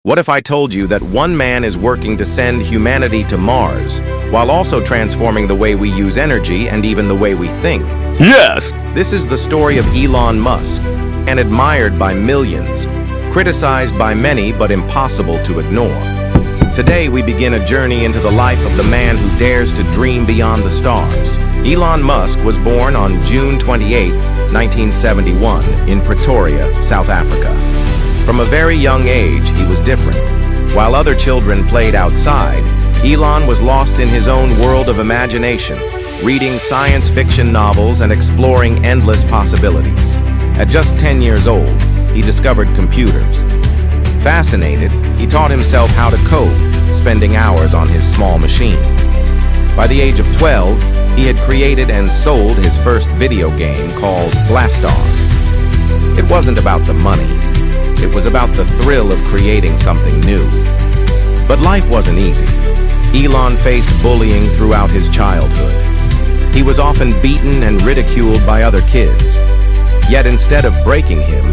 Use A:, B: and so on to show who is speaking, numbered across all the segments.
A: What if I told you that one man is working to send humanity to Mars, while also transforming the way we use energy and even the way we think?
B: Yes!
A: This is the story of Elon Musk, and admired by millions, criticized by many but impossible to ignore. Today we begin a journey into the life of the man who dares to dream beyond the stars. Elon Musk was born on June 28, 1971, in Pretoria, South Africa. From a very young age, he was different. While other children played outside, Elon was lost in his own world of imagination, reading science fiction novels and exploring endless possibilities. At just 10 years old, he discovered computers. Fascinated, he taught himself how to code, spending hours on his small machine. By the age of 12, he had created and sold his first video game called Blastar. It wasn't about the money. It was about the thrill of creating something new. But life wasn't easy. Elon faced bullying throughout his childhood. He was often beaten and ridiculed by other kids. Yet instead of breaking him,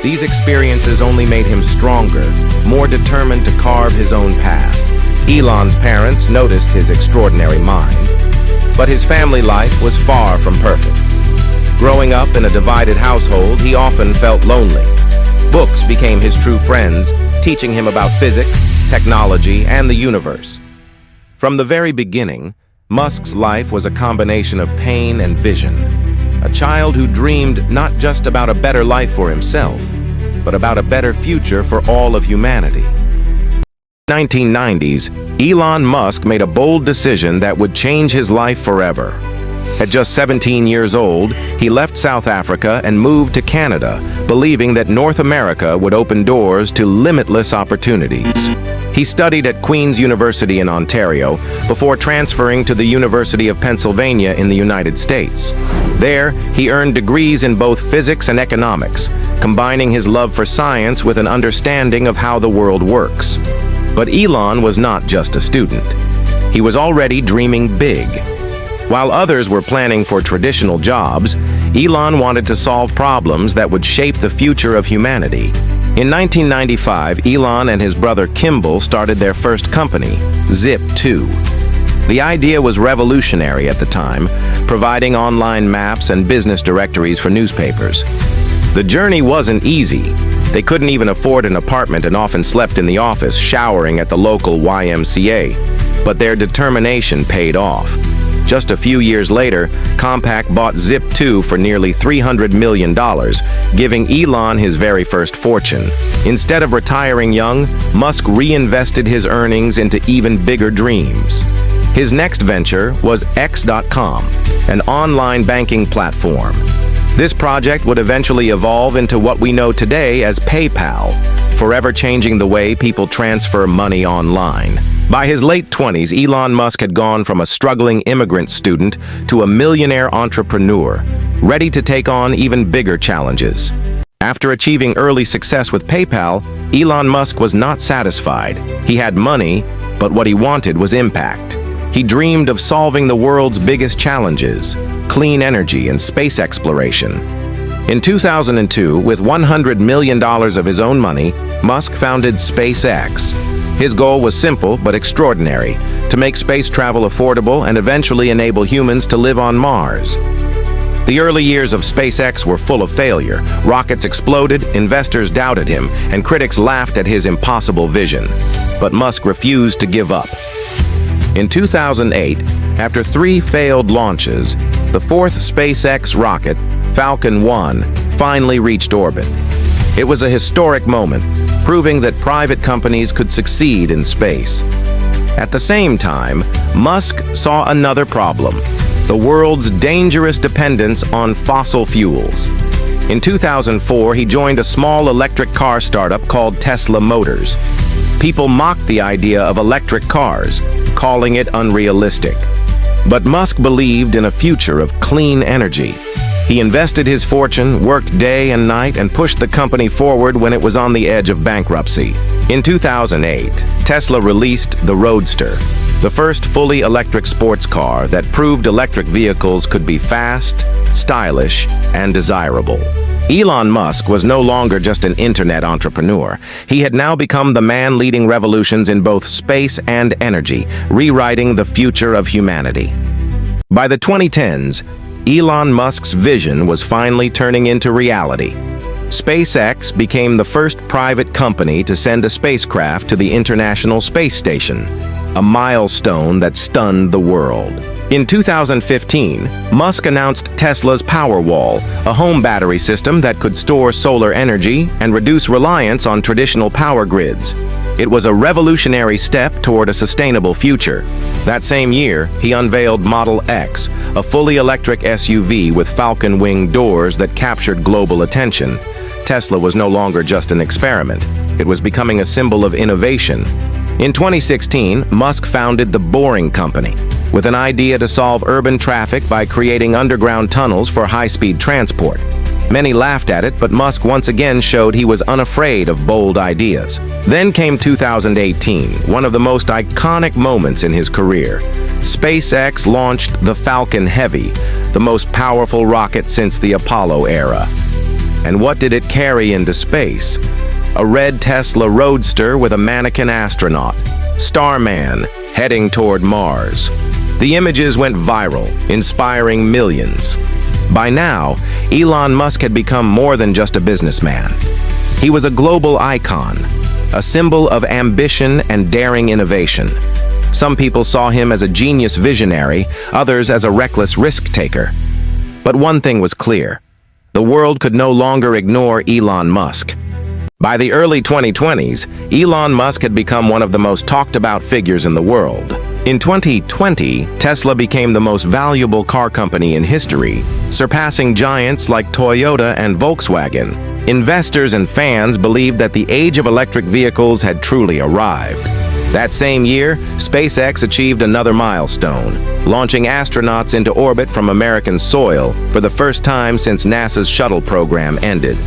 A: these experiences only made him stronger, more determined to carve his own path. Elon's parents noticed his extraordinary mind, but his family life was far from perfect. Growing up in a divided household, he often felt lonely. Books became his true friends, teaching him about physics, technology, and the universe. From the very beginning, Musk's life was a combination of pain and vision. A child who dreamed not just about a better life for himself, but about a better future for all of humanity. In the 1990s, Elon Musk made a bold decision that would change his life forever. At just 17 years old, he left South Africa and moved to Canada, believing that North America would open doors to limitless opportunities. He studied at Queen's University in Ontario before transferring to the University of Pennsylvania in the United States. There, he earned degrees in both physics and economics, combining his love for science with an understanding of how the world works. But Elon was not just a student. He was already dreaming big. While others were planning for traditional jobs, Elon wanted to solve problems that would shape the future of humanity. In 1995, Elon and his brother Kimball started their first company, Zip2. The idea was revolutionary at the time, providing online maps and business directories for newspapers. The journey wasn't easy. They couldn't even afford an apartment and often slept in the office, showering at the local YMCA. But their determination paid off. Just a few years later, Compaq bought Zip2 for nearly $300 million, giving Elon his very first fortune. Instead of retiring young, Musk reinvested his earnings into even bigger dreams. His next venture was X.com, an online banking platform. This project would eventually evolve into what we know today as PayPal, forever changing the way people transfer money online. By his late 20s, Elon Musk had gone from a struggling immigrant student to a millionaire entrepreneur, ready to take on even bigger challenges. After achieving early success with PayPal, Elon Musk was not satisfied. He had money, but what he wanted was impact. He dreamed of solving the world's biggest challenges, clean energy and space exploration. In 2002, with $100 million of his own money, Musk founded SpaceX. His goal was simple but extraordinary, to make space travel affordable and eventually enable humans to live on Mars. The early years of SpaceX were full of failure. Rockets exploded, investors doubted him, and critics laughed at his impossible vision. But Musk refused to give up. In 2008, after 3 failed launches, the 4th SpaceX rocket, Falcon 1, finally reached orbit. It was a historic moment, proving that private companies could succeed in space. At the same time, Musk saw another problem: the world's dangerous dependence on fossil fuels. In 2004, he joined a small electric car startup called Tesla Motors. People mocked the idea of electric cars, calling it unrealistic. But Musk believed in a future of clean energy. He invested his fortune, worked day and night, and pushed the company forward when it was on the edge of bankruptcy. In 2008, Tesla released the Roadster, the first fully electric sports car that proved electric vehicles could be fast, stylish, and desirable. Elon Musk was no longer just an internet entrepreneur. He had now become the man leading revolutions in both space and energy, rewriting the future of humanity. By the 2010s, Elon Musk's vision was finally turning into reality. SpaceX became the first private company to send a spacecraft to the International Space Station, a milestone that stunned the world. In 2015, Musk announced Tesla's Powerwall, a home battery system that could store solar energy and reduce reliance on traditional power grids. It was a revolutionary step toward a sustainable future. That same year, he unveiled Model X, a fully electric SUV with falcon wing doors that captured global attention. Tesla was no longer just an experiment. It was becoming a symbol of innovation. In 2016, Musk founded the Boring Company, with an idea to solve urban traffic by creating underground tunnels for high-speed transport. Many laughed at it, but Musk once again showed he was unafraid of bold ideas. Then came 2018, one of the most iconic moments in his career. SpaceX launched the Falcon Heavy, the most powerful rocket since the Apollo era. And what did it carry into space? A red Tesla Roadster with a mannequin astronaut, Starman, heading toward Mars. The images went viral, inspiring millions. By now, Elon Musk had become more than just a businessman. He was a global icon, a symbol of ambition and daring innovation. Some people saw him as a genius visionary, others as a reckless risk-taker. But one thing was clear: the world could no longer ignore Elon Musk. By the early 2020s, Elon Musk had become one of the most talked-about figures in the world. In 2020, Tesla became the most valuable car company in history, surpassing giants like Toyota and Volkswagen. Investors and fans believed that the age of electric vehicles had truly arrived. That same year, SpaceX achieved another milestone, launching astronauts into orbit from American soil for the first time since NASA's shuttle program ended.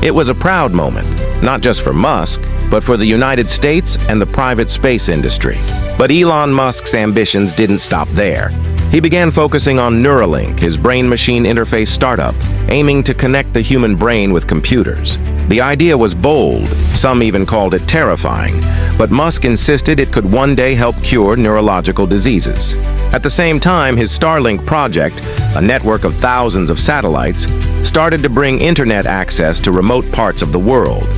A: It was a proud moment, not just for Musk, but for the United States and the private space industry. But Elon Musk's ambitions didn't stop there. He began focusing on Neuralink, his brain-machine interface startup, aiming to connect the human brain with computers. The idea was bold, some even called it terrifying, but Musk insisted it could one day help cure neurological diseases. At the same time, his Starlink project, a network of thousands of satellites, started to bring internet access to remote parts of the world.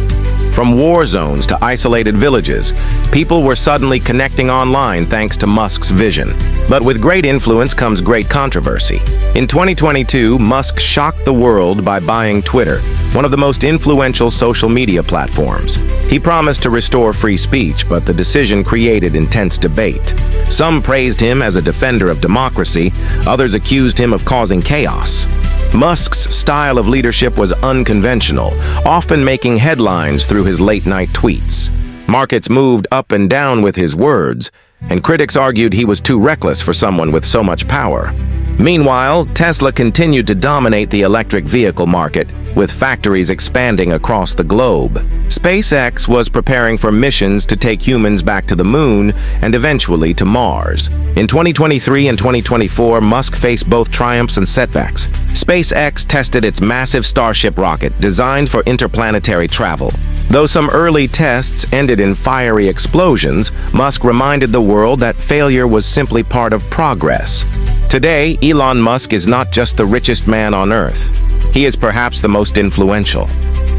A: From war zones to isolated villages, people were suddenly connecting online thanks to Musk's vision. But with great influence comes great controversy. In 2022, Musk shocked the world by buying Twitter, one of the most influential social media platforms. He promised to restore free speech, but the decision created intense debate. Some praised him as a defender of democracy, others accused him of causing chaos. Musk's style of leadership was unconventional, often making headlines through his late-night tweets. Markets moved up and down with his words, and critics argued he was too reckless for someone with so much power. Meanwhile, Tesla continued to dominate the electric vehicle market, with factories expanding across the globe. SpaceX was preparing for missions to take humans back to the moon and eventually to Mars. In 2023 and 2024, Musk faced both triumphs and setbacks. SpaceX tested its massive Starship rocket designed for interplanetary travel. Though some early tests ended in fiery explosions, Musk reminded the world that failure was simply part of progress. Today, Elon Musk is not just the richest man on Earth. He is perhaps the most influential.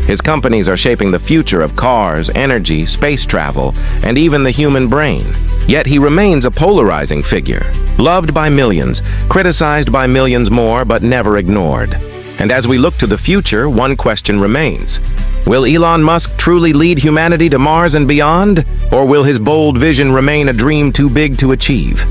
A: His companies are shaping the future of cars, energy, space travel, and even the human brain. Yet he remains a polarizing figure, loved by millions, criticized by millions more, but never ignored. And as we look to the future, one question remains. Will Elon Musk truly lead humanity to Mars and beyond? Or will his bold vision remain a dream too big to achieve?